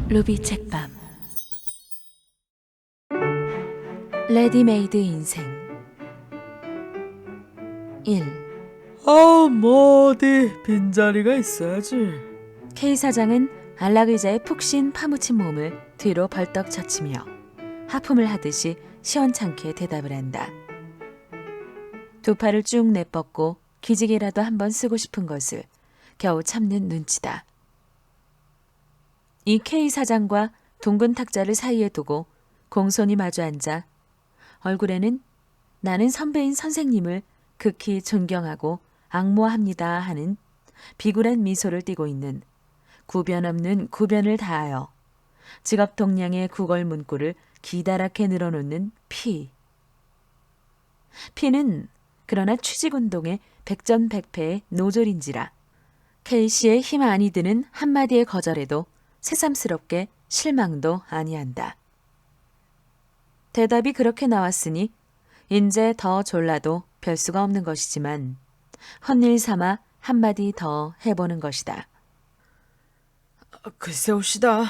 루비 책밤. 레디메이드 인생 1. 뭐 어디 빈자리가 있어야지. K 사장은 안락의자에 푹 쉰 파묻힌 몸을 뒤로 벌떡 젖히며 하품을 하듯이 시원찮게 대답을 한다. 두 팔을 쭉 내뻗고 기지개라도 한번 쓰고 싶은 것을 겨우 참는 눈치다. 이 K 사장과 둥근 탁자를 사이에 두고 공손히 마주 앉아 얼굴에는 나는 선배인 선생님을 극히 존경하고 앙모합니다 하는 비굴한 미소를 띠고 있는 구변 없는 구변을 다하여 직업 동량의 구걸 문구를 기다랗게 늘어놓는 피. 피는 그러나 취직운동의 백전백패의 노졸인지라 K씨의 힘 아니 드는 한마디의 거절에도 새삼스럽게 실망도 아니한다. 대답이 그렇게 나왔으니 인제 더 졸라도 별 수가 없는 것이지만 헛일 삼아 한마디 더 해보는 것이다. 글쎄옵시다.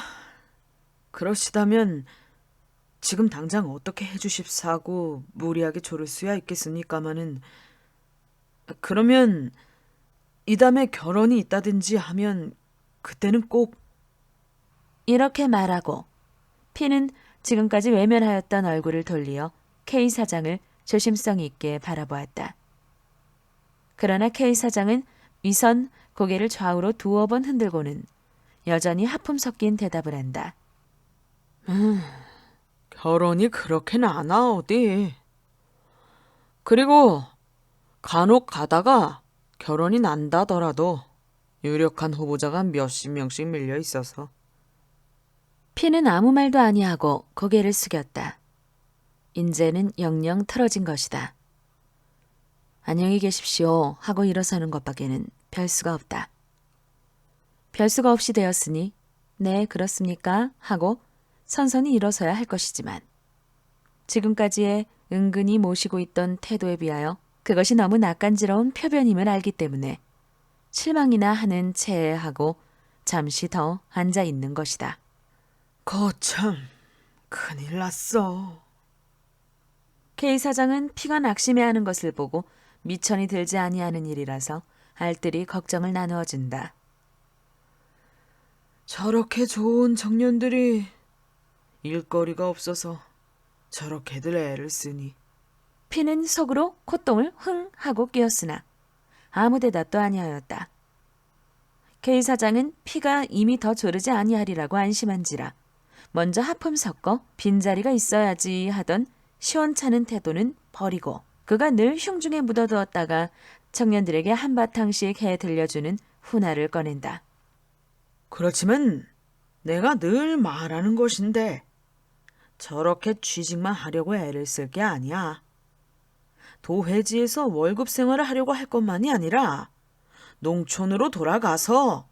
그러시다면 지금 당장 어떻게 해주십사고 무리하게 조를 수야 있겠습니까마는, 그러면 이 다음에 결혼이 있다든지 하면 그때는 꼭. 이렇게 말하고 피는 지금까지 외면하였던 얼굴을 돌리어 K 사장을 조심성 있게 바라보았다. 그러나 K 사장은 위선 고개를 좌우로 두어 번 흔들고는 여전히 하품 섞인 대답을 한다. 결혼이 그렇게는 않아 어디. 그리고 간혹 가다가 결혼이 난다더라도 유력한 후보자가 몇십 명씩 밀려 있어서. 피는 아무 말도 아니하고 고개를 숙였다. 인제는 영영 틀어진 것이다. 안녕히 계십시오 하고 일어서는 것밖에는 별 수가 없다. 별 수가 없이 되었으니 네 그렇습니까 하고 선선히 일어서야 할 것이지만 지금까지의 은근히 모시고 있던 태도에 비하여 그것이 너무 낯간지러운 표변임을 알기 때문에 실망이나 하는 체하고 잠시 더 앉아 있는 것이다. 거참 큰일 났어. K 사장은 피가 낙심해하는 것을 보고 미천이 들지 아니하는 일이라서 알뜰히 걱정을 나누어 준다. 저렇게 좋은 청년들이 일거리가 없어서 저렇게들 애를 쓰니. 피는 속으로 콧똥을 흥 하고 끼었으나 아무 대답도 아니하였다. K 사장은 피가 이미 더 조르지 아니하리라고 안심한지라 먼저 하품 섞어 빈자리가 있어야지 하던 시원찮은 태도는 버리고 그가 늘 흉중에 묻어두었다가 청년들에게 한바탕씩 해 들려주는 훈화를 꺼낸다. 그렇지만 내가 늘 말하는 것인데 저렇게 취직만 하려고 애를 쓸 게 아니야. 도회지에서 월급 생활을 하려고 할 것만이 아니라 농촌으로 돌아가서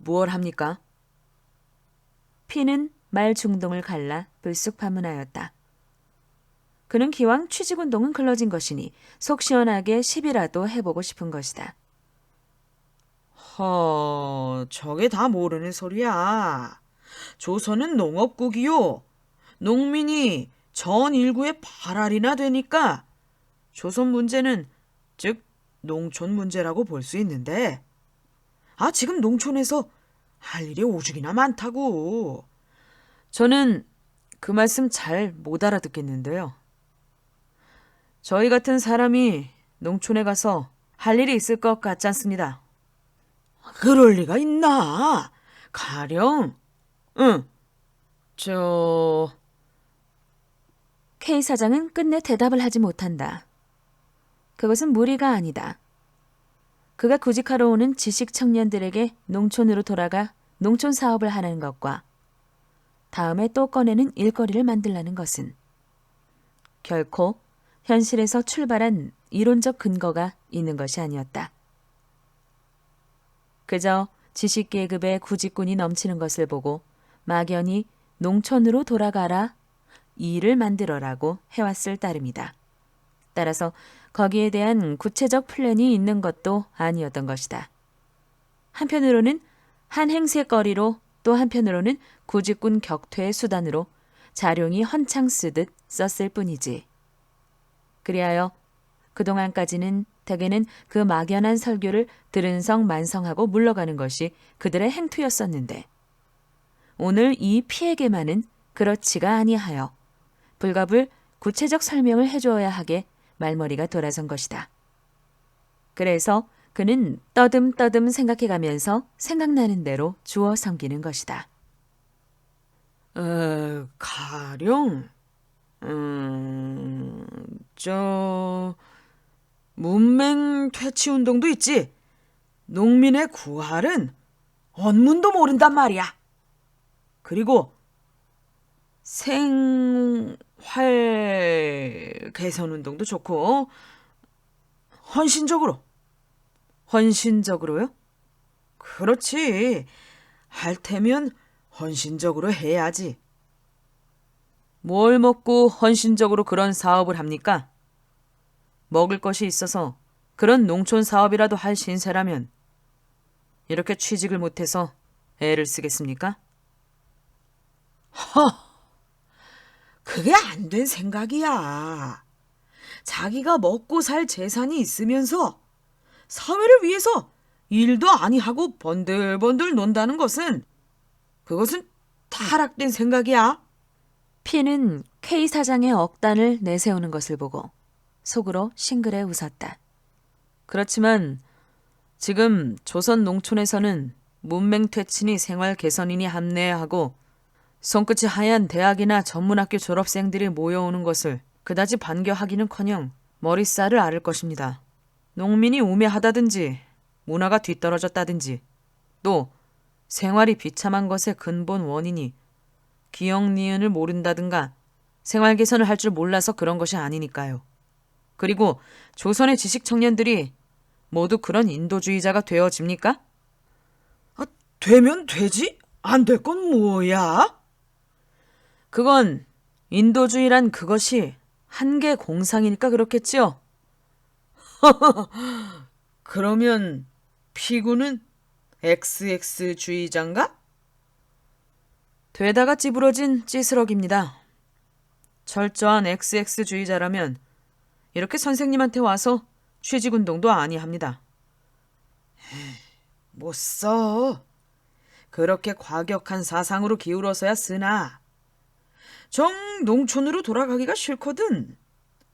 무얼 합니까? 피는 말 중동을 갈라 불쑥 반문하였다. 그는 기왕 취직운동은 글러진 것이니 속 시원하게 시비라도 해보고 싶은 것이다. 저게 다 모르는 소리야. 조선은 농업국이요. 농민이 전 인구의 8알이나 되니까 조선 문제는 즉 농촌 문제라고 볼 수 있는데, 지금 농촌에서 할 일이 오죽이나 많다고. 저는 그 말씀 잘 못 알아듣겠는데요. 저희 같은 사람이 농촌에 가서 할 일이 있을 것 같지 않습니다. 그럴 리가 있나? 가령, K 사장은 끝내 대답을 하지 못한다. 그것은 무리가 아니다. 그가 구직하러 오는 지식 청년들에게 농촌으로 돌아가 농촌 사업을 하는 것과 다음에 또 꺼내는 일거리를 만들라는 것은 결코 현실에서 출발한 이론적 근거가 있는 것이 아니었다. 그저 지식계급의 구직꾼이 넘치는 것을 보고 막연히 농촌으로 돌아가라, 일을 만들어라고 해왔을 따름이다. 따라서 거기에 대한 구체적 플랜이 있는 것도 아니었던 것이다. 한편으로는 한 행세거리로 또 한편으로는 구직군 격퇴의 수단으로 자룡이 헌창 쓰듯 썼을 뿐이지. 그리하여 그동안까지는 대개는 그 막연한 설교를 들은 성 만성하고 물러가는 것이 그들의 행투였었는데 오늘 이 피에게만은 그렇지가 아니하여 불가불 구체적 설명을 해주어야 하게 말머리가 돌아선 것이다. 그래서 그는 떠듬떠듬 생각해가면서 생각나는 대로 주워 섬기는 것이다. 가령, 문맹 퇴치 운동도 있지. 농민의 구할은 언문도 모른단 말이야. 그리고 생활 개선 운동도 좋고, 헌신적으로요? 그렇지. 할 테면 헌신적으로 해야지. 뭘 먹고 헌신적으로 그런 사업을 합니까? 먹을 것이 있어서 그런 농촌 사업이라도 할 신세라면 이렇게 취직을 못해서 애를 쓰겠습니까? 그게 안 된 생각이야. 자기가 먹고 살 재산이 있으면서 사회를 위해서 일도 아니하고 번들번들 논다는 그것은 타락된 생각이야. 피는 K 사장의 억단을 내세우는 것을 보고 속으로 싱그레 웃었다. 그렇지만 지금 조선 농촌에서는 문맹퇴친이 생활 개선인이 합내하고 손끝이 하얀 대학이나 전문학교 졸업생들이 모여오는 것을 그다지 반겨하기는커녕 머릿살을 앓을 것입니다. 농민이 우매하다든지 문화가 뒤떨어졌다든지 또 생활이 비참한 것의 근본 원인이 기역 니은을 모른다든가 생활 개선을 할 줄 몰라서 그런 것이 아니니까요. 그리고 조선의 지식 청년들이 모두 그런 인도주의자가 되어집니까? 되면 되지? 안 될 건 뭐야? 그건 인도주의란 그것이 한계 공상이니까 그렇겠지요. 그러면 피구는 XX주의자인가? 되다가 찌부러진 찌스럭입니다. 철저한 XX주의자라면 이렇게 선생님한테 와서 취직운동도 아니합니다. 못 써. 그렇게 과격한 사상으로 기울어서야 쓰나. 정 농촌으로 돌아가기가 싫거든.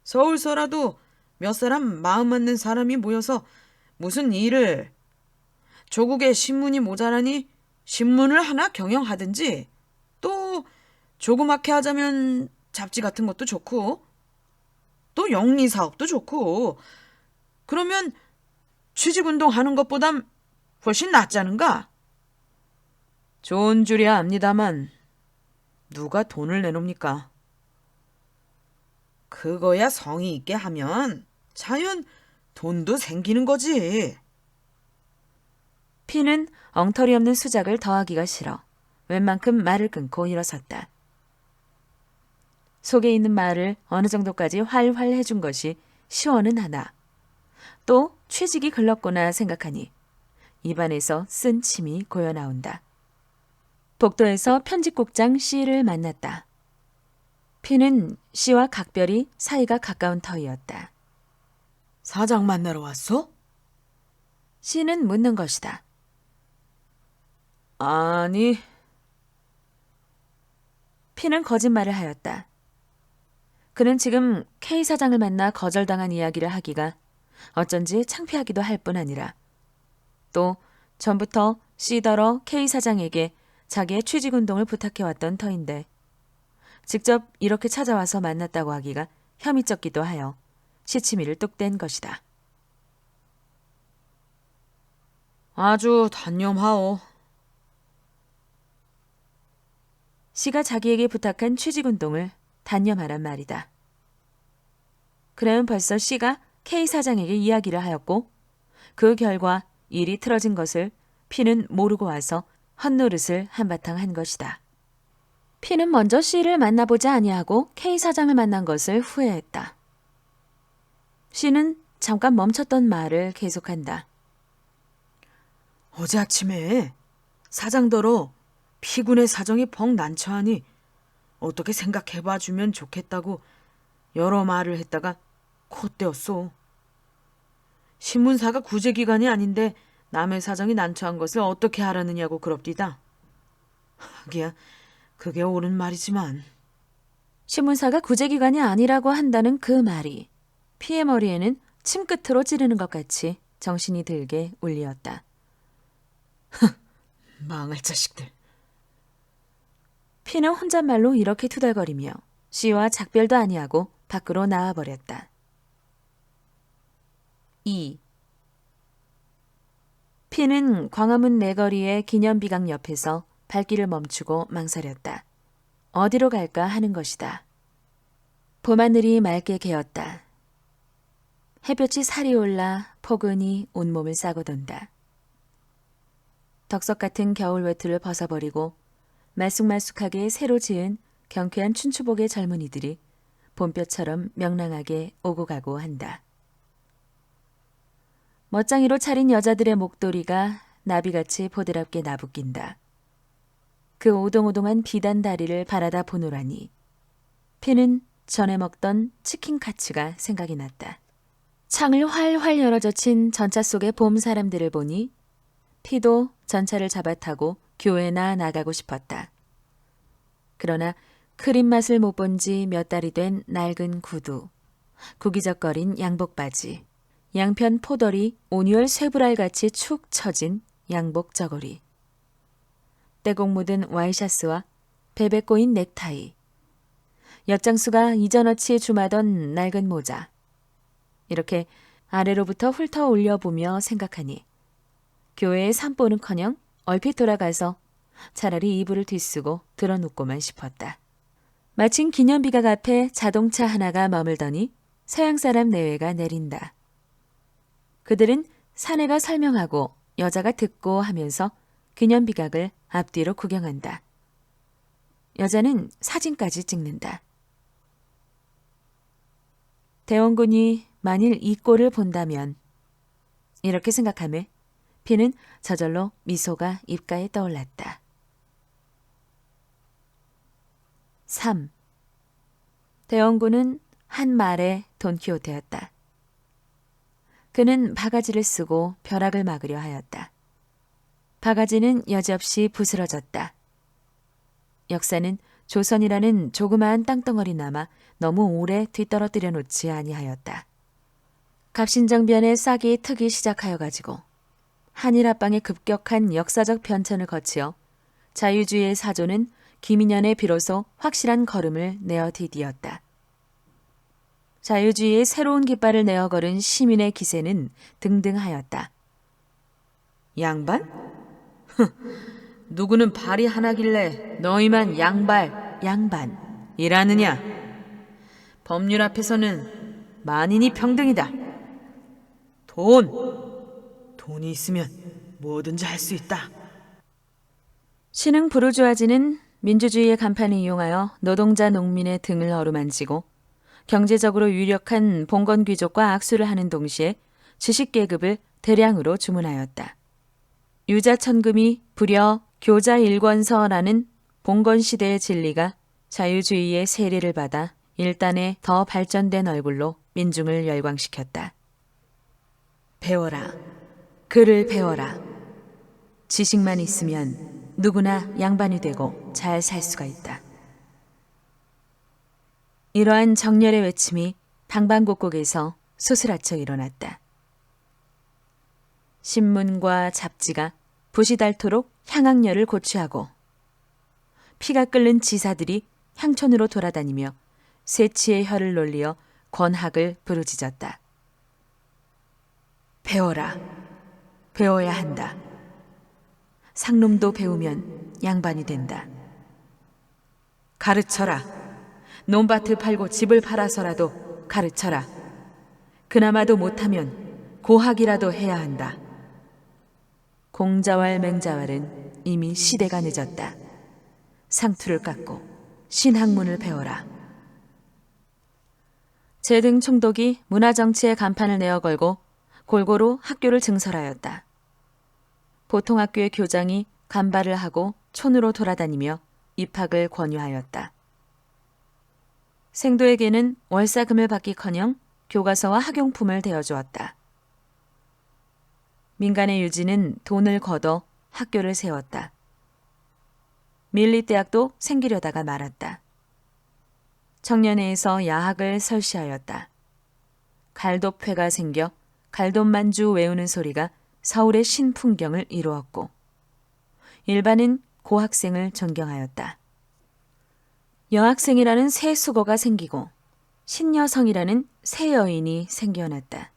서울서라도 몇 사람 마음 맞는 사람이 모여서 무슨 일을, 조국에 신문이 모자라니 신문을 하나 경영하든지, 또 조그맣게 하자면 잡지 같은 것도 좋고, 또 영리사업도 좋고, 그러면 취직운동 하는 것보단 훨씬 낫지 않은가? 좋은 줄이야 압니다만 누가 돈을 내놉니까? 그거야 성의 있게 하면 자연 돈도 생기는 거지. 피는 엉터리 없는 수작을 더하기가 싫어 웬만큼 말을 끊고 일어섰다. 속에 있는 말을 어느 정도까지 활활 해준 것이 시원은 하나. 또 취직이 글렀구나 생각하니 입안에서 쓴 침이 고여 나온다. 복도에서 편집국장 C를 만났다. 피는 C와 각별히 사이가 가까운 터이었다. 사장 만나러 왔어? C는 묻는 것이다. 아니. 피는 거짓말을 하였다. 그는 지금 K 사장을 만나 거절당한 이야기를 하기가 어쩐지 창피하기도 할 뿐 아니라 또 전부터 C더러 K 사장에게 자기의 취직운동을 부탁해왔던 터인데 직접 이렇게 찾아와서 만났다고 하기가 혐의적기도 하여 시치미를 뚝 뗀 것이다. 아주 단념하오. C가 자기에게 부탁한 취직운동을 단념하란 말이다. 그러면 벌써 C가 K 사장에게 이야기를 하였고 그 결과 일이 틀어진 것을 피는 모르고 와서 헛노릇을 한바탕 한 것이다. 피는 먼저 C를 만나보자 아니하고 K 사장을 만난 것을 후회했다. C는 잠깐 멈췄던 말을 계속한다. 어제 아침에 사장더러 피군의 사정이 벙 난처하니 어떻게 생각해봐주면 좋겠다고 여러 말을 했다가 콧대었소. 신문사가 구제기관이 아닌데 남의 사정이 난처한 것을 어떻게 알았느냐고 그럽디다. 하기야 그게 옳은 말이지만. 신문사가 구제기관이 아니라고 한다는 그 말이 피의 머리에는 침끝으로 찌르는 것 같이 정신이 들게 울리었다. 망할 자식들. 피는 혼잣말로 이렇게 투덜거리며 씨와 작별도 아니하고 밖으로 나와버렸다. 2. 피는 광화문 내거리의 기념비강 옆에서 발길을 멈추고 망설였다. 어디로 갈까 하는 것이다. 봄하늘이 맑게 개었다. 햇볕이 살이 올라 포근히 온몸을 싸고 돈다. 덕석 같은 겨울 외투를 벗어버리고 말쑥말쑥하게 새로 지은 경쾌한 춘추복의 젊은이들이 봄볕처럼 명랑하게 오고 가고 한다. 멋장이로 차린 여자들의 목도리가 나비같이 보드랍게 나부낀다. 그 오동오동한 비단 다리를 바라다 보노라니 피는 전에 먹던 치킨 카츠가 생각이 났다. 창을 활활 열어젖힌 전차 속의 봄 사람들을 보니 피도 전차를 잡아타고 교회나 나가고 싶었다. 그러나 크림 맛을 못 본 지 몇 달이 된 낡은 구두, 구기적거린 양복 바지, 양편 포덜이 온유월 쇠불알같이 축 처진 양복 저고리, 때곡 묻은 와이셔츠와 베베 꼬인 넥타이, 엿장수가 이전어치에 주마던 낡은 모자. 이렇게 아래로부터 훑어 올려보며 생각하니 교회의 산보는커녕 얼핏 돌아가서 차라리 이불을 뒤쓰고 드러눕고만 싶었다. 마침 기념비각 앞에 자동차 하나가 머물더니 서양 사람 내외가 내린다. 그들은 사내가 설명하고 여자가 듣고 하면서 기념비각을 앞뒤로 구경한다. 여자는 사진까지 찍는다. 대원군이 만일 이 꼴을 본다면 이렇게 생각하며 피는 저절로 미소가 입가에 떠올랐다. 3. 대원군은 한 말의 돈키호테였다. 그는 바가지를 쓰고 벼락을 막으려 하였다. 바가지는 여지없이 부스러졌다. 역사는 조선이라는 조그마한 땅덩어리나마 너무 오래 뒤떨어뜨려 놓지 아니하였다. 갑신정변의 싹이 트기 시작하여 가지고 한일 합방의 급격한 역사적 변천을 거치어 자유주의의 사조는 김인년에 비로소 확실한 걸음을 내어 디디었다. 자유주의의 새로운 깃발을 내어 걸은 시민의 기세는 등등하였다. 양반? 누구는 발이 하나길래 너희만 양반이라느냐? 법률 앞에서는 만인이 평등이다. 돈이 있으면 뭐든지 할 수 있다. 신흥 부르주아지는 민주주의의 간판을 이용하여 노동자 농민의 등을 어루만지고 경제적으로 유력한 봉건 귀족과 악수를 하는 동시에 지식계급을 대량으로 주문하였다. 유자천금이 부려 교자일권서라는 봉건시대의 진리가 자유주의의 세례를 받아 일단의 더 발전된 얼굴로 민중을 열광시켰다. 배워라. 글을 배워라. 지식만 있으면 누구나 양반이 되고 잘 살 수가 있다. 이러한 정열의 외침이 방방곡곡에서 소스라쳐 일어났다. 신문과 잡지가 붓이 닳도록 향악녀를 고취하고 피가 끓는 지사들이 향촌으로 돌아다니며 세치의 혀를 놀리어 권학을 부르짖었다. 배워라. 배워야 한다. 상놈도 배우면 양반이 된다. 가르쳐라. 논밭을 팔고 집을 팔아서라도 가르쳐라. 그나마도 못하면 고학이라도 해야 한다. 공자왈 맹자왈은 이미 시대가 늦었다. 상투를 깎고 신학문을 배워라. 제등 총독이 문화정치의 간판을 내어 걸고 골고루 학교를 증설하였다. 보통 학교의 교장이 간발을 하고 촌으로 돌아다니며 입학을 권유하였다. 생도에게는 월사금을 받기커녕 교과서와 학용품을 대어주었다. 민간의 유지는 돈을 걷어 학교를 세웠다. 밀리대학도 생기려다가 말았다. 청년회에서 야학을 설시하였다. 갈돔회가 생겨 갈돔만주 외우는 소리가 서울의 신풍경을 이루었고 일반은 고학생을 존경하였다. 여학생이라는 새 수거가 생기고 신여성이라는 새 여인이 생겨났다.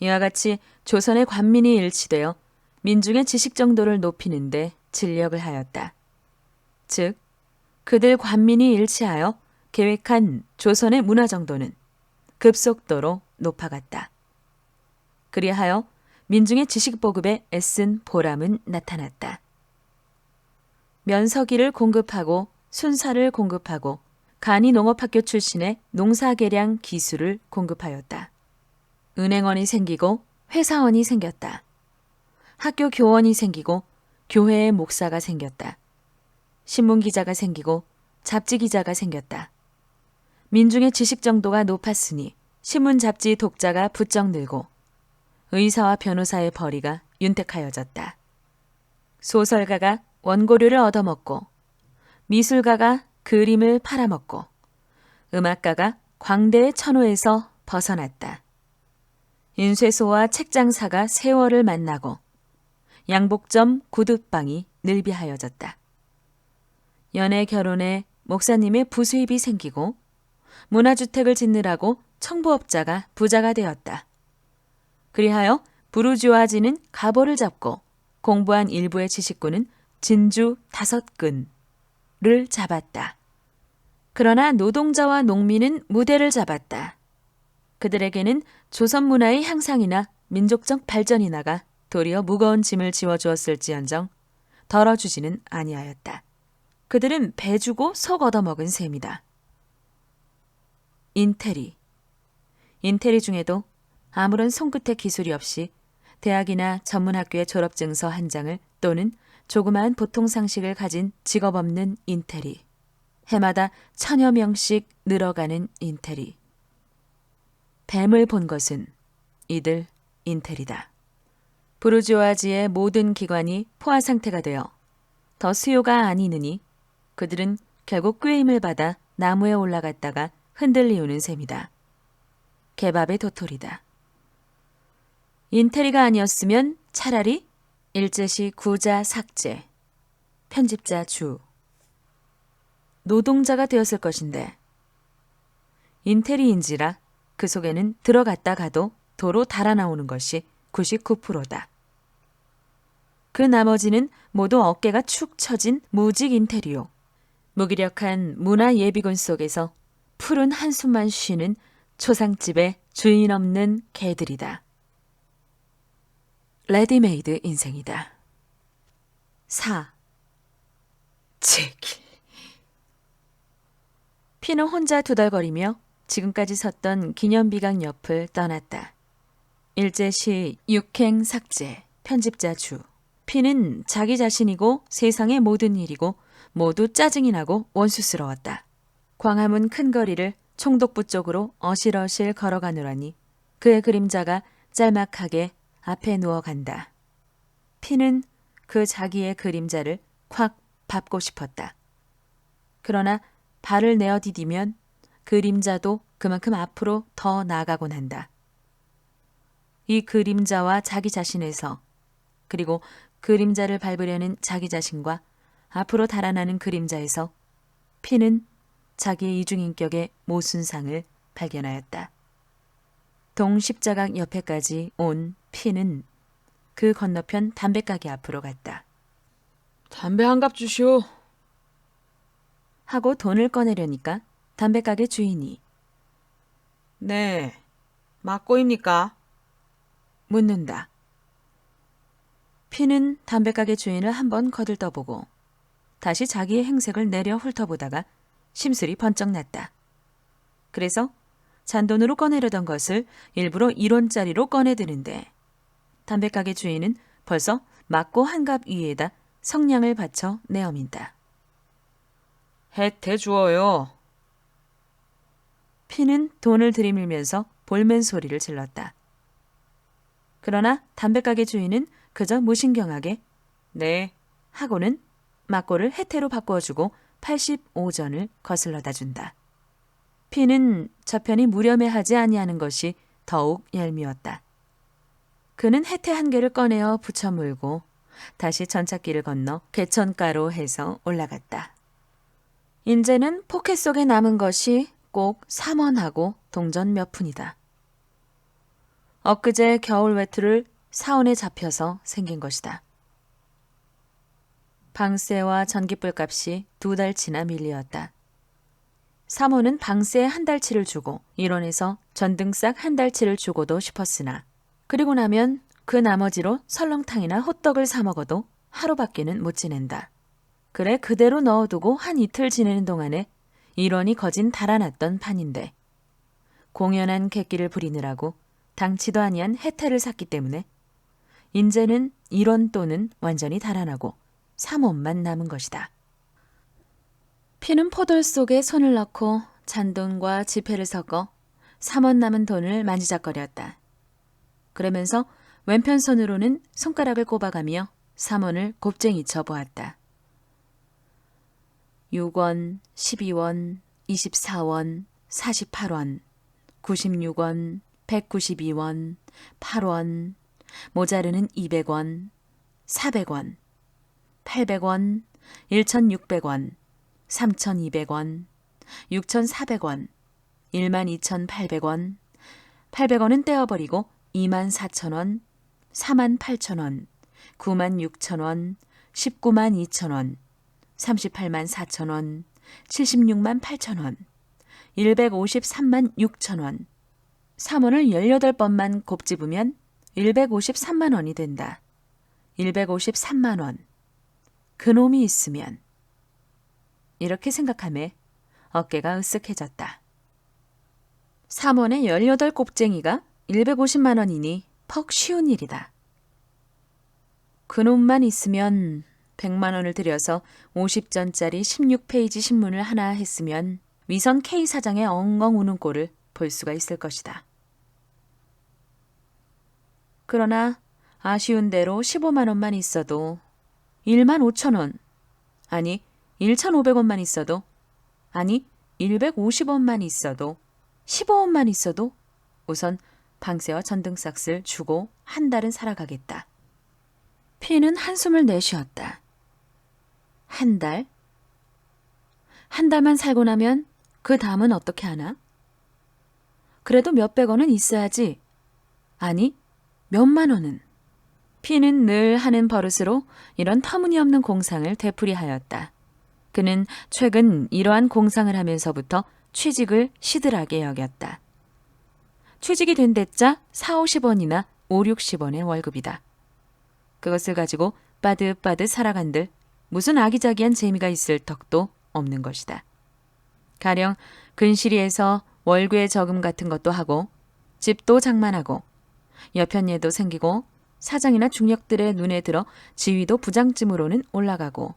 이와 같이 조선의 관민이 일치되어 민중의 지식 정도를 높이는 데 진력을 하였다. 즉, 그들 관민이 일치하여 계획한 조선의 문화 정도는 급속도로 높아갔다. 그리하여 민중의 지식 보급에 애쓴 보람은 나타났다. 면서기를 공급하고 순사를 공급하고 간이 농업학교 출신의 농사개량 기술을 공급하였다. 은행원이 생기고 회사원이 생겼다. 학교 교원이 생기고 교회의 목사가 생겼다. 신문기자가 생기고 잡지기자가 생겼다. 민중의 지식 정도가 높았으니 신문 잡지 독자가 부쩍 늘고 의사와 변호사의 벌이가 윤택하여졌다. 소설가가 원고료를 얻어먹고 미술가가 그림을 팔아먹고 음악가가 광대의 천호에서 벗어났다. 인쇄소와 책장사가 세월을 만나고 양복점 구두방이 늘비하여졌다. 연애 결혼에 목사님의 부수입이 생기고 문화주택을 짓느라고 청부업자가 부자가 되었다. 그리하여 부르주아지는 가보를 잡고 공부한 일부의 지식군은 진주 5근을 잡았다. 그러나 노동자와 농민은 무대를 잡았다. 그들에게는 조선 문화의 향상이나 민족적 발전이나가 도리어 무거운 짐을 지워주었을지언정 덜어주지는 아니하였다. 그들은 배 주고 속 얻어먹은 셈이다. 인테리 중에도 아무런 손끝의 기술이 없이 대학이나 전문학교의 졸업증서 한 장을 또는 조그마한 보통상식을 가진 직업 없는 인테리, 해마다 1000여 명씩 늘어가는 인테리. 뱀을 본 것은 이들 인테리다. 부르주아지의 모든 기관이 포화 상태가 되어 더 수요가 아니느니 그들은 결국 꾀임을 받아 나무에 올라갔다가 흔들리우는 셈이다. 개밥의 도토리다. 인테리가 아니었으면 차라리 일제시 구자 삭제, 편집자 주, 노동자가 되었을 것인데 인테리인지라 그 속에는 들어갔다 가도 도로 달아나오는 것이 99%다. 그 나머지는 모두 어깨가 축 처진 무직 인테리오, 무기력한 문화 예비군 속에서 푸른 한숨만 쉬는 초상집의 주인 없는 개들이다. 레디메이드 인생이다. 4. 제길. 피는 혼자 두덜거리며 지금까지 섰던 기념비강 옆을 떠났다. 일제시 육행 삭제, 편집자 주. 피는 자기 자신이고 세상의 모든 일이고 모두 짜증이 나고 원수스러웠다. 광화문 큰 거리를 총독부 쪽으로 어실어실 걸어가느라니 그의 그림자가 짤막하게 앞에 누워간다. 피는 그 자기의 그림자를 콱 밟고 싶었다. 그러나 발을 내어 디디면 그림자도 그만큼 앞으로 더 나아가곤 한다. 이 그림자와 자기 자신에서 그리고 그림자를 밟으려는 자기 자신과 앞으로 달아나는 그림자에서 피는 자기의 이중인격의 모순상을 발견하였다. 동십자각 옆에까지 온 피는 그 건너편 담배가게 앞으로 갔다. 담배 한 갑 주시오. 하고 돈을 꺼내려니까 담배가게 주인이 네, 맞고입니까? 묻는다. 피는 담배가게 주인을 한번 거들떠보고 다시 자기의 행색을 내려 훑어보다가 심술이 번쩍 났다. 그래서 잔돈으로 꺼내려던 것을 일부러 1원짜리로 꺼내드는데 담배가게 주인은 벌써 맞고 한 갑 위에다 성냥을 받쳐 내어민다. 혜태 주어요. 피는 돈을 들이밀면서 볼멘 소리를 질렀다. 그러나 담배가게 주인은 그저 무신경하게 네 하고는 막고를 혜태로 바꾸어주고 85전을 거슬러다 준다. 피는 저편이 무렴해하지 아니하는 것이 더욱 얄미웠다. 그는 혜태 한 개를 꺼내어 붙여 물고 다시 전찻길을 건너 개천가로 해서 올라갔다. 인제는 포켓 속에 남은 것이 꼭 3원하고 동전 몇 푼이다. 엊그제 겨울 외투를 사원에 잡혀서 생긴 것이다. 방세와 전기불 값이 2달치나 밀리었다. 사모는 방세에 한 달치를 주고 일원에서 전등싹 한 달치를 주고도 싶었으나 그리고 나면 그 나머지로 설렁탕이나 호떡을 사 먹어도 하루밖에는 못 지낸다. 그래 그대로 넣어두고 한 이틀 지내는 동안에 일원이 거진 달아났던 판인데 공연한 객기를 부리느라고 당치도 아니한 혜태를 샀기 때문에 인제는 1원 돈은 완전히 달아나고 3원만 남은 것이다. 피는 포돌 속에 손을 넣고 잔돈과 지폐를 섞어 3원 남은 돈을 만지작거렸다. 그러면서 왼편손으로는 손가락을 꼽아가며 3원을 곱쟁이 쳐 보았다. 6원, 12원, 24원, 48원, 96원, 192원, 8원, 모자르는 200원, 400원, 800원, 1,600원, 3,200원, 6,400원, 12,800원, 800원은 떼어버리고 24,000원, 48,000원, 96,000원, 192,000원, 384,000원, 768,000원, 1,536,000원, 3원을 18번만 곱집으면 153만 원이 된다. 153만 원. 그놈이 있으면. 이렇게 생각하며 어깨가 으쓱해졌다. 3원에 18곱쟁이가 150만 원이니 퍽 쉬운 일이다. 그놈만 있으면 100만 원을 들여서 50전짜리 16페이지 신문을 하나 했으면 위선 K 사장의 엉엉 우는 꼴을 볼 수가 있을 것이다. 그러나 아쉬운 대로 15만 원만 있어도 1만 5천 원, 아니 1,500원만 있어도, 아니 150원만 있어도, 15원만 있어도 우선 방세와 전등싹을 주고 한 달은 살아가겠다. 피는 한숨을 내쉬었다. 한 달? 한 달만 살고 나면 그 다음은 어떻게 하나? 그래도 몇백 원은 있어야지. 아니, 몇만 원은. 피는 늘 하는 버릇으로 이런 터무니없는 공상을 되풀이하였다. 그는 최근 이러한 공상을 하면서부터 취직을 시들하게 여겼다. 취직이 된 데짜 4, 50원이나 5, 60원의 월급이다. 그것을 가지고 빠듯빠듯 살아간들 무슨 아기자기한 재미가 있을 턱도 없는 것이다. 가령 근시리에서 월급의 저금 같은 것도 하고 집도 장만하고 여편예도 생기고 사장이나 중역들의 눈에 들어 지위도 부장쯤으로는 올라가고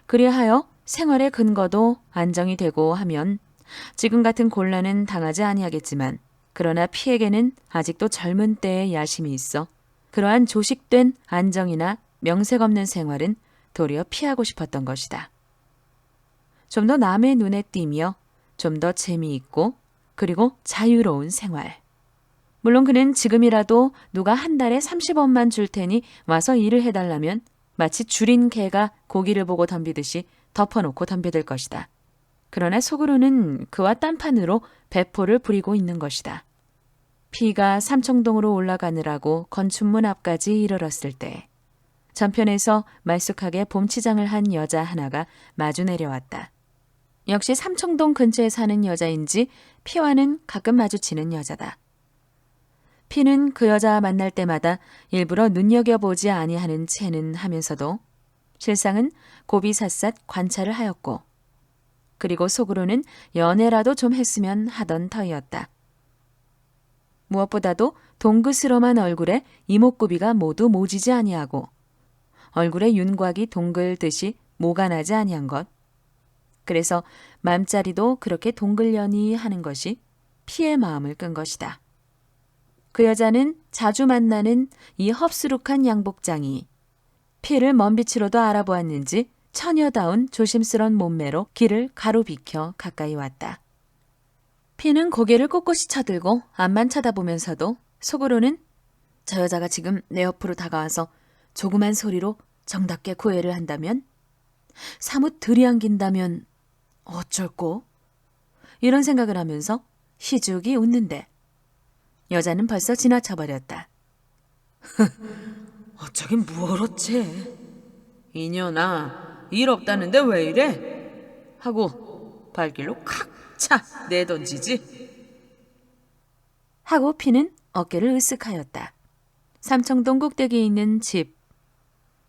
그리하여 생활의 근거도 안정이 되고 하면 지금 같은 곤란은 당하지 아니하겠지만 그러나 피에게는 아직도 젊은 때의 야심이 있어 그러한 조식된 안정이나 명색 없는 생활은 도리어 피하고 싶었던 것이다. 좀 더 남의 눈에 띄며 좀 더 재미있고 그리고 자유로운 생활. 물론 그는 지금이라도 누가 한 달에 30원만 줄 테니 와서 일을 해달라면 마치 줄인 개가 고기를 보고 덤비듯이 덮어놓고 덤벼들 것이다. 그러나 속으로는 그와 딴판으로 배포를 부리고 있는 것이다. 피가 삼청동으로 올라가느라고 건춘문 앞까지 이르렀을 때 전편에서 말쑥하게 봄치장을 한 여자 하나가 마주 내려왔다. 역시 삼청동 근처에 사는 여자인지 피와는 가끔 마주치는 여자다. 피는 그 여자 만날 때마다 일부러 눈여겨보지 아니하는 채는 하면서도 실상은 고비삿삿 관찰을 하였고 그리고 속으로는 연애라도 좀 했으면 하던 터이었다. 무엇보다도 동그스름한 얼굴에 이목구비가 모두 모지지 아니하고 얼굴에 윤곽이 동글듯이 모가 나지 아니한 것. 그래서 맘자리도 그렇게 동글려니 하는 것이 피의 마음을 끈 것이다. 그 여자는 자주 만나는 이 헙스룩한 양복장이 피를 먼 빛으로도 알아보았는지 처녀다운 조심스런 몸매로 길을 가로비켜 가까이 왔다. 피는 고개를 꼿꼿이 쳐들고 앞만 쳐다보면서도 속으로는 저 여자가 지금 내 옆으로 다가와서 조그만 소리로 정답게 구애를 한다면, 사뭇 들이안긴다면 어쩔꼬? 이런 생각을 하면서 희죽이 웃는데 여자는 벌써 지나쳐버렸다. 어쩌긴 뭘 어째. 이년아, 일 없다는데 왜 이래? 하고 발길로 칵차 내던지지. 하고 피는 어깨를 으쓱하였다. 삼청동 꼭대기에 있는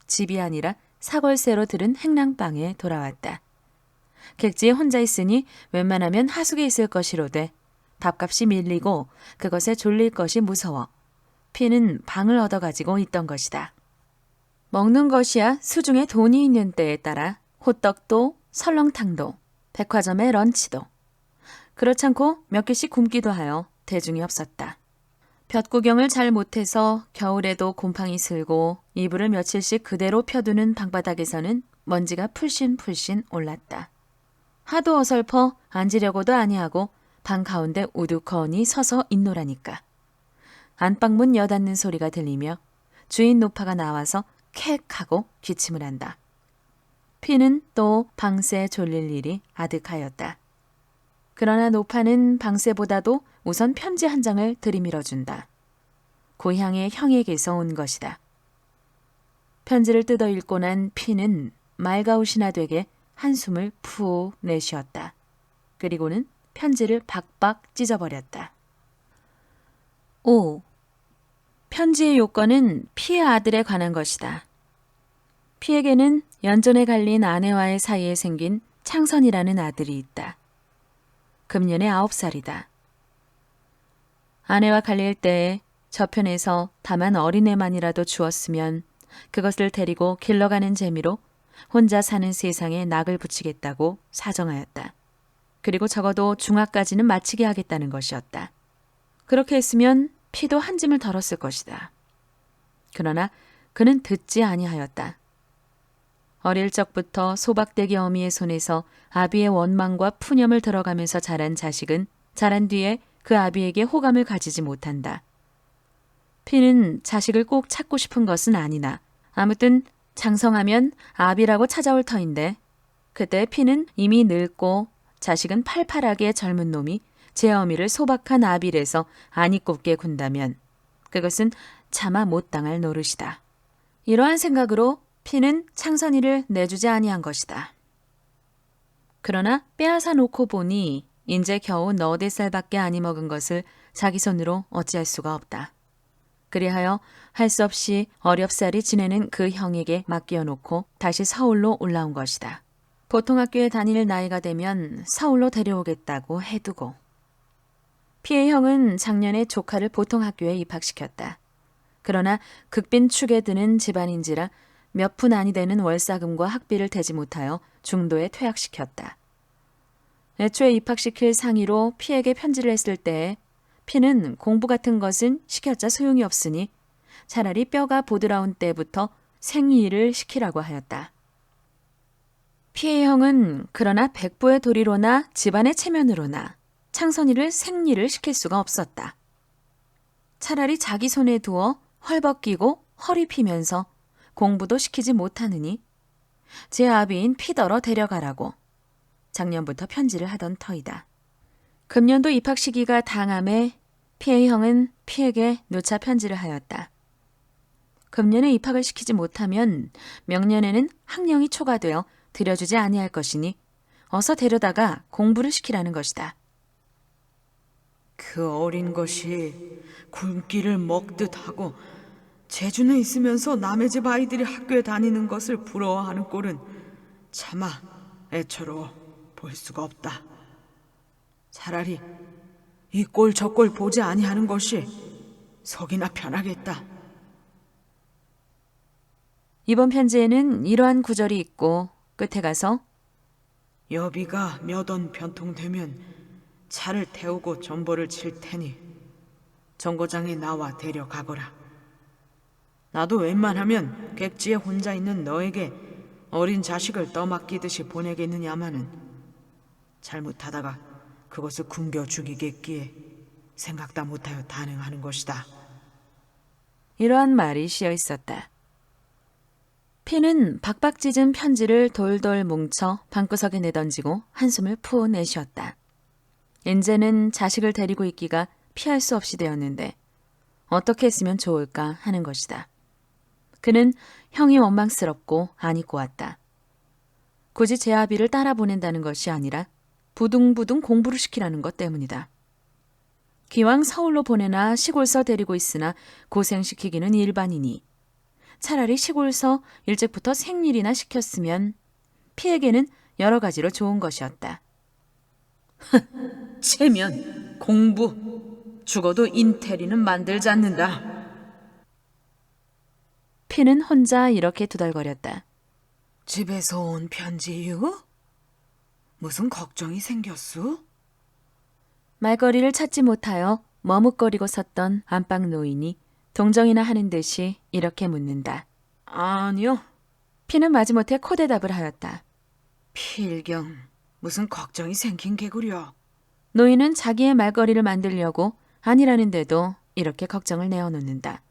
집이 아니라 사골세로 들은 행랑방에 돌아왔다. 객지에 혼자 있으니 웬만하면 하숙에 있을 것이로되 밥값이 밀리고 그것에 졸릴 것이 무서워 피는 방을 얻어가지고 있던 것이다. 먹는 것이야 수중에 돈이 있는 때에 따라 호떡도 설렁탕도 백화점의 런치도 그렇지 않고 몇 개씩 굶기도 하여 대중이 없었다. 볕구경을 잘 못해서 겨울에도 곰팡이 슬고 이불을 며칠씩 그대로 펴두는 방바닥에서는 먼지가 풀씬풀씬 올랐다. 하도 어설퍼 앉으려고도 아니하고 방 가운데 우두커니 서서 있노라니까. 안방문 여닫는 소리가 들리며 주인 노파가 나와서 캑 하고 기침을 한다. 피는 또 방새 졸릴 일이 아득하였다. 그러나 노파는 방새보다도 우선 편지 한 장을 들이밀어준다. 고향의 형에게서 온 것이다. 편지를 뜯어 읽고 난 피는 말가웃이나 되게 한숨을 푹 내쉬었다. 그리고는 편지를 박박 찢어버렸다. 5. 편지의 요건은 피의 아들에 관한 것이다. 피에게는 연전에 갈린 아내와의 사이에 생긴 창선이라는 아들이 있다. 금년에 9살이다. 아내와 갈릴 때에 저편에서 다만 어린애만이라도 주었으면 그것을 데리고 길러가는 재미로 혼자 사는 세상에 낙을 붙이겠다고 사정하였다. 그리고 적어도 중학까지는 마치게 하겠다는 것이었다. 그렇게 했으면 피도 한 짐을 덜었을 것이다. 그러나 그는 듣지 아니하였다. 어릴 적부터 소박대기 어미의 손에서 아비의 원망과 푸념을 들어가면서 자란 자식은 자란 뒤에 그 아비에게 호감을 가지지 못한다. 피는 자식을 꼭 찾고 싶은 것은 아니나 아무튼 장성하면 아비라고 찾아올 터인데 그때 피는 이미 늙고 자식은 팔팔하게 젊은 놈이 제 어미를 소박한 아비래서 안이 꼽게 군다면 그것은 차마 못 당할 노릇이다. 이러한 생각으로 피는 창선이를 내주지 아니한 것이다. 그러나 빼앗아 놓고 보니 인제 겨우 4-5살밖에 아니 먹은 것을 자기 손으로 어찌할 수가 없다. 그리하여 할 수 없이 어렵사리 지내는 그 형에게 맡겨놓고 다시 서울로 올라온 것이다. 보통 학교에 다닐 나이가 되면 서울로 데려오겠다고 해두고. 피의 형은 작년에 조카를 보통 학교에 입학시켰다. 그러나 극빈 축에 드는 집안인지라 몇 푼 아니 되는 월사금과 학비를 대지 못하여 중도에 퇴학시켰다. 애초에 입학시킬 상의로 피에게 편지를 했을 때에 피는 공부 같은 것은 시켰자 소용이 없으니 차라리 뼈가 보드라운 때부터 생리를 시키라고 하였다. 피의 형은 그러나 백부의 도리로나 집안의 체면으로나 창선이를 생리를 시킬 수가 없었다. 차라리 자기 손에 두어 헐벗기고 허리 피면서 공부도 시키지 못하느니 제 아비인 피더러 데려가라고 작년부터 편지를 하던 터이다. 금년도 입학 시기가 당함에 피의 형은 피에게 누차 편지를 하였다. 금년에 입학을 시키지 못하면 명년에는 학령이 초과되어 들여주지 아니할 것이니 어서 데려다가 공부를 시키라는 것이다. 그 어린 것이 굶기를 먹듯 하고 제주에 있으면서 남의 집 아이들이 학교에 다니는 것을 부러워하는 꼴은 차마 애처로워 볼 수가 없다. 차라리 이 꼴 저 꼴 보지 아니하는 것이 속이나 편하겠다. 이번 편지에는 이러한 구절이 있고 끝에 가서 여비가 몇 원 변통되면 차를 태우고 전보를 칠 테니 정거장에 나와 데려가거라. 나도 웬만하면 객지에 혼자 있는 너에게 어린 자식을 떠맡기듯이 보내겠느냐마는 잘못하다가 그것을 굶겨 죽이겠기에 생각다 못하여 단행하는 것이다. 이러한 말이 씌어 있었다. 피는 박박 찢은 편지를 돌돌 뭉쳐 방구석에 내던지고 한숨을 푸어 내쉬었다. 인제는 자식을 데리고 있기가 피할 수 없이 되었는데 어떻게 했으면 좋을까 하는 것이다. 그는 형이 원망스럽고 안이 꼬았다. 굳이 제 아비를 따라 보낸다는 것이 아니라 부둥부둥 공부를 시키라는 것 때문이다. 기왕 서울로 보내나 시골서 데리고 있으나 고생시키기는 일반이니 차라리 시골서 일찍부터 생일이나 시켰으면 피에게는 여러 가지로 좋은 것이었다. 체면, 공부, 죽어도 인테리는 만들지 않는다. 피는 혼자 이렇게 두덜거렸다. 집에서 온 편지유? 무슨 걱정이 생겼소? 말거리를 찾지 못하여 머뭇거리고 섰던 안방 노인이 동정이나 하는 듯이 이렇게 묻는다. 아니요. 피는 마지못해 코대답을 하였다. 필경, 무슨 걱정이 생긴 게구려. 노인은 자기의 말거리를 만들려고 아니라는데도 이렇게 걱정을 내어놓는다.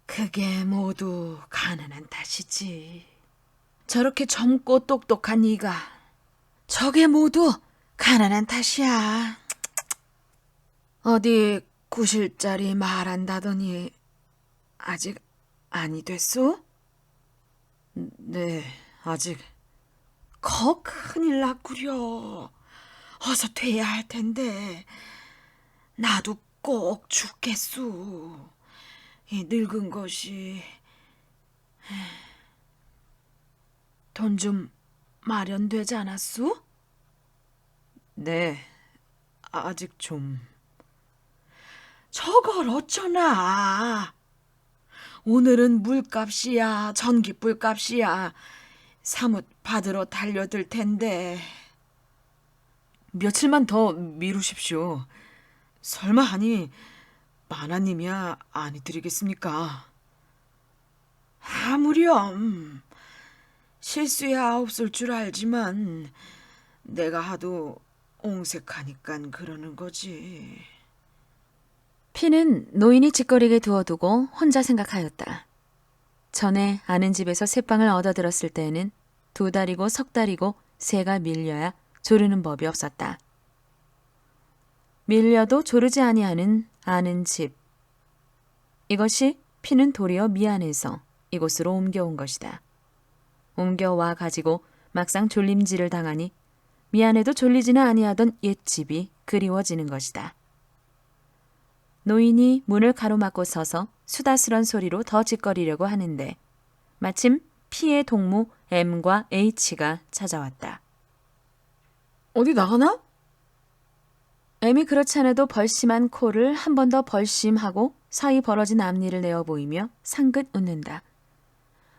그게 모두 가난한 탓이지. 저렇게 젊고 똑똑한 네가 저게 모두 가난한 탓이야. 어디 구실짜리 말한다더니 아직 아니 됐소? 네, 아직. 큰일 났구려. 어서 돼야 할 텐데 나도 꼭 죽겠소. 이 늙은 것이 돈 좀 마련되지 않았소? 네, 아직 좀. 저걸 어쩌나. 오늘은 물값이야, 전기불 값이야. 사뭇 받으러 달려들 텐데. 며칠만 더 미루십시오. 설마 하니 마나님이야 아니 드리겠습니까? 아무렴. 실수야 없을 줄 알지만 내가 하도 옹색하니깐 그러는 거지. 피는 노인이 짓거리게 두어두고 혼자 생각하였다. 전에 아는 집에서 새빵을 얻어들었을 때에는 2달이고 3달이고 새가 밀려야 조르는 법이 없었다. 밀려도 조르지 아니하는 아는 집. 이것이 피는 도리어 미안해서 이곳으로 옮겨온 것이다. 옮겨와 가지고 막상 졸림질을 당하니 미안해도 졸리지는 아니하던 옛집이 그리워지는 것이다. 노인이 문을 가로막고 서서 수다스런 소리로 더 짓거리려고 하는데 마침 피의 동무 M과 H가 찾아왔다. 어디 나가나? M이 그렇지 않아도 벌심한 코를 한 번 더 벌심하고 사이 벌어진 앞니를 내어 보이며 상긋 웃는다.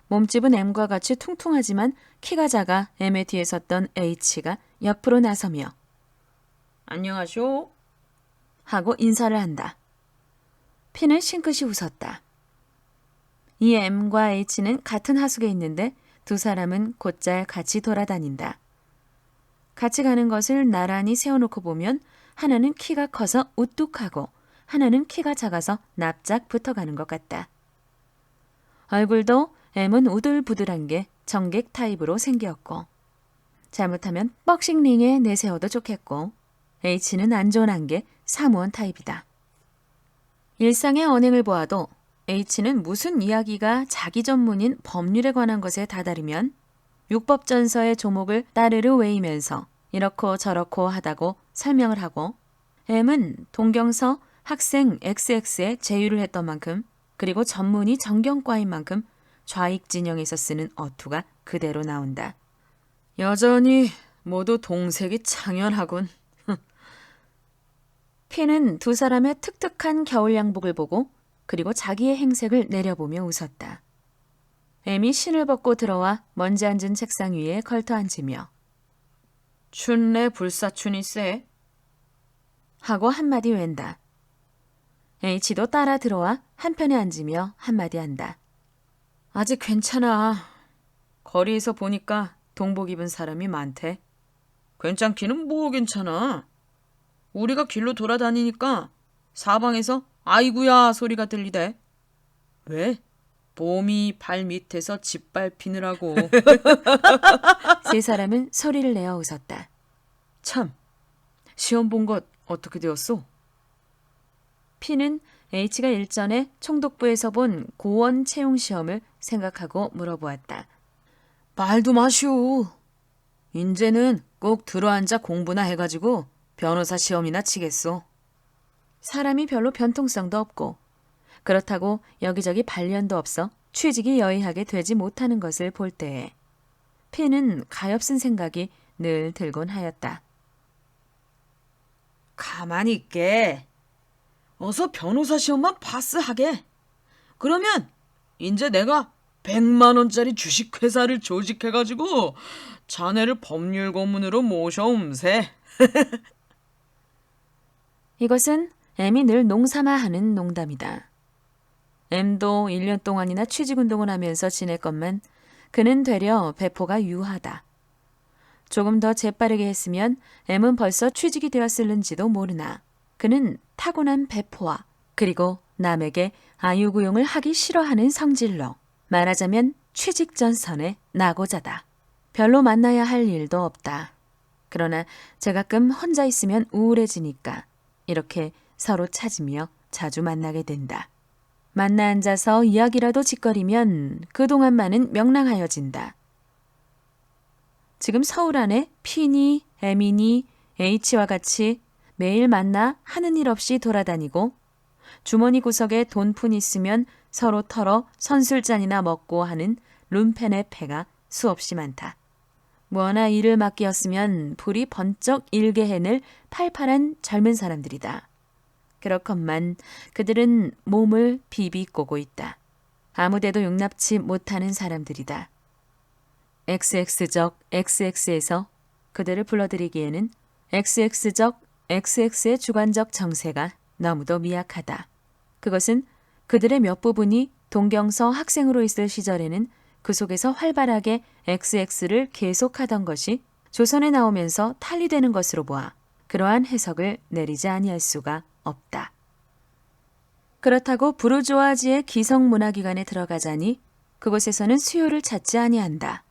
몸집은 M과 같이 퉁퉁하지만 키가 작아 M의 뒤에 섰던 H가 옆으로 나서며 안녕하쇼. 하고 인사를 한다. 피는 싱긋이 웃었다. 이 M과 H는 같은 하숙에 있는데 두 사람은 곧잘 같이 돌아다닌다. 같이 가는 것을 나란히 세워놓고 보면 하나는 키가 커서 우뚝하고 하나는 키가 작아서 납작 붙어가는 것 같다. 얼굴도 M은 우들부들한 게 정객 타입으로 생겼고 잘못하면 뻑싱링에 내세워도 좋겠고 H는 안전한 게 사무원 타입이다. 일상의 언행을 보아도 H는 무슨 이야기가 자기 전문인 법률에 관한 것에 다다르면 육법전서의 조목을 따르르 외이면서 이렇고 저렇고 하다고 설명을 하고 M은 동경서 학생 XX에 제휴를 했던 만큼 그리고 전문이 정경과인 만큼 좌익 진영에서 쓰는 어투가 그대로 나온다. 여전히 모두 동색이 창연하군. 피는 두 사람의 특특한 겨울 양복을 보고 그리고 자기의 행색을 내려보며 웃었다. M이 신을 벗고 들어와 먼지 앉은 책상 위에 걸터 앉으며 춘내 불사춘이 세. 하고 한마디 웬다. H도 따라 들어와 한편에 앉으며 한마디 한다. 아직 괜찮아. 거리에서 보니까 동복 입은 사람이 많대. 괜찮기는 뭐 괜찮아. 우리가 길로 돌아다니니까 사방에서 아이구야 소리가 들리대. 왜? 봄이 발 밑에서 짓밟히느라고. 세 사람은 소리를 내어 웃었다. 참, 시험 본 것 어떻게 되었소? P는 H가 일전에 총독부에서 본 고원 채용 시험을 생각하고 물어보았다. 말도 마시오. 인제는 꼭 들어앉아 공부나 해가지고 변호사 시험이나 치겠소. 사람이 별로 변통성도 없고 그렇다고 여기저기 발련도 없어 취직이 여의하게 되지 못하는 것을 볼 때에 P는 가엾은 생각이 늘 들곤 하였다. 가만히 있게. 어서 변호사 시험만 파스하게. 그러면 이제 내가 100만 원짜리 주식회사를 조직해가지고 자네를 법률 고문으로 모셔옴세. 이것은 M이 늘 농삼아 하는 농담이다. M도 1년 동안이나 취직운동을 하면서 지냈건만 그는 되려 배포가 유하다. 조금 더 재빠르게 했으면 M은 벌써 취직이 되었을는지도 모르나 그는 타고난 배포와 그리고 남에게 아유구용을 하기 싫어하는 성질로 말하자면 취직 전선의 낙오자다. 별로 만나야 할 일도 없다. 그러나 제가끔 혼자 있으면 우울해지니까 이렇게 서로 찾으며 자주 만나게 된다. 만나 앉아서 이야기라도 짓거리면 그동안만은 명랑하여진다. 지금 서울 안에 P니, M이니, H와 같이 매일 만나 하는 일 없이 돌아다니고 주머니 구석에 돈푼 있으면 서로 털어 선술잔이나 먹고 하는 룸펜의 패가 수없이 많다. 뭐나 일을 맡기었으면 불이 번쩍 일게 해낼 팔팔한 젊은 사람들이다. 그렇건만 그들은 몸을 비비꼬고 있다. 아무데도 용납치 못하는 사람들이다. XX적 XX에서 그들을 불러들이기에는 XX적 XX의 주관적 정세가 너무도 미약하다. 그것은 그들의 몇 부분이 동경서 학생으로 있을 시절에는 그 속에서 활발하게 XX를 계속하던 것이 조선에 나오면서 탈리되는 것으로 보아 그러한 해석을 내리지 아니할 수가 없다. 그렇다고 부르주아지의 기성문화기관에 들어가자니 그곳에서는 수요를 찾지 아니한다.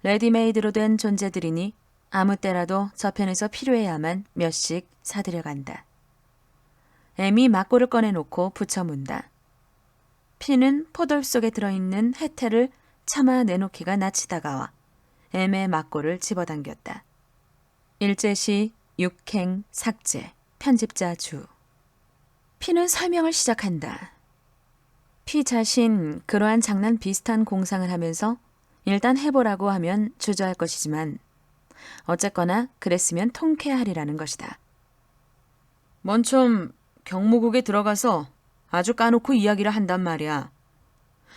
레디메이드로 된 존재들이니 아무 때라도 저편에서 필요해야만 몇씩 사들여간다. M이 막고를 꺼내놓고 붙여문다. P는 포돌 속에 들어있는 혜태를 차마 내놓기가 낯이 다가와 M의 막고를 집어당겼다. 일제시, 육행, 삭제, 편집자 주. P는 설명을 시작한다. P 자신 그러한 장난 비슷한 공상을 하면서 일단 해보라고 하면 주저할 것이지만 어쨌거나 그랬으면 통쾌하리라는 것이다. 먼저 경무국에 들어가서 아주 까놓고 이야기를 한단 말이야.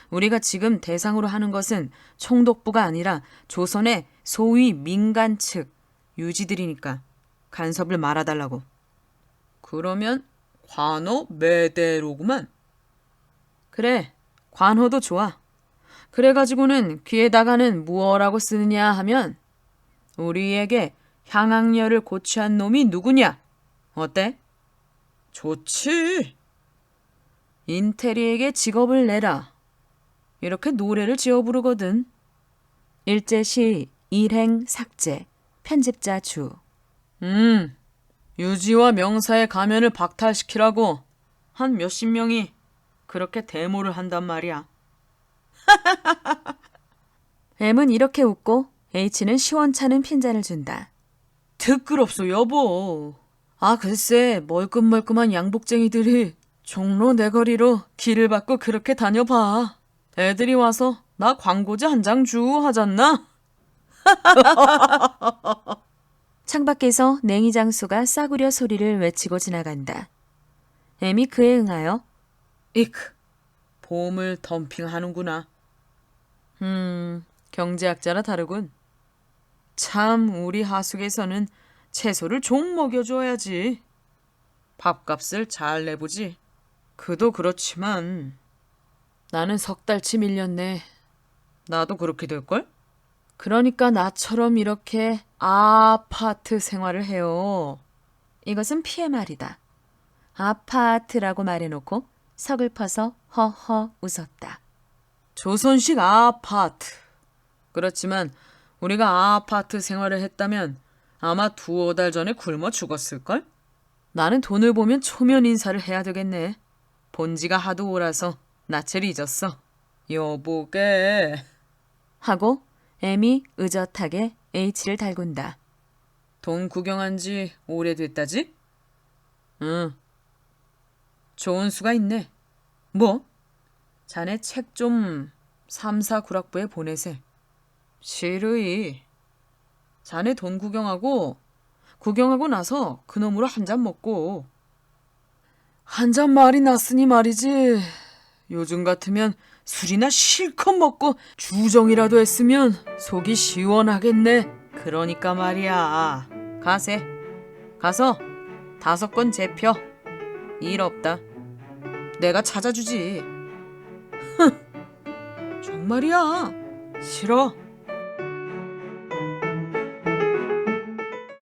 우리가 지금 대상으로 하는 것은 총독부가 아니라 조선의 소위 민간 측 유지들이니까 간섭을 말아달라고. 그러면 관어 매대로구만. 그래, 관어도 좋아. 그래가지고는 귀에다가는 무어라고 쓰느냐 하면 우리에게 향학녀를 고취한 놈이 누구냐? 어때? 좋지. 인테리에게 직업을 내라. 이렇게 노래를 지어 부르거든. 일제시, 일행, 삭제, 편집자 주. 유지와 명사의 가면을 박탈시키라고 한 몇십 명이 그렇게 데모를 한단 말이야. M은 이렇게 웃고 H는 시원찮은 핀잔을 준다. 특급없소 여보. 아 글쎄 멀끔멀끔한 양복쟁이들이 종로 내거리로 길을 받고 그렇게 다녀봐. 애들이 와서 나 광고지 한 장 주 하잖나? 창밖에서 냉이장수가 싸구려 소리를 외치고 지나간다. M이 그에 응하여 이크, 봄을 덤핑하는구나. 경제학자라 다르군. 참, 우리 하숙에서는 채소를 종 먹여줘야지. 밥값을 잘 내보지. 그도 그렇지만 나는 석 달치 밀렸네. 나도 그렇게 될걸? 그러니까 나처럼 이렇게 아파트 생활을 해요. 이것은 피의 말이다. 아파트라고 말해놓고 서글퍼서 허허 웃었다. 조선식 아파트. 그렇지만 우리가 아파트 생활을 했다면 아마 두어 달 전에 굶어 죽었을걸? 나는 돈을 보면 초면 인사를 해야 되겠네. 본지가 하도 오라서 낯을 잊었어. 여보게. 하고 M이 의젓하게 H를 달군다. 돈 구경한 지 오래됐다지? 응. 좋은 수가 있네. 뭐? 자네 책 좀 3, 4 구락부에 보내세. 싫으이. 자네 돈 구경하고 나서 그놈으로 한 잔 먹고. 한 잔 말이 났으니 말이지. 요즘 같으면 술이나 실컷 먹고 주정이라도 했으면 속이 시원하겠네. 그러니까 말이야. 가세. 가서 5권 재펴. 일 없다. 내가 찾아주지. 정말이야. 싫어.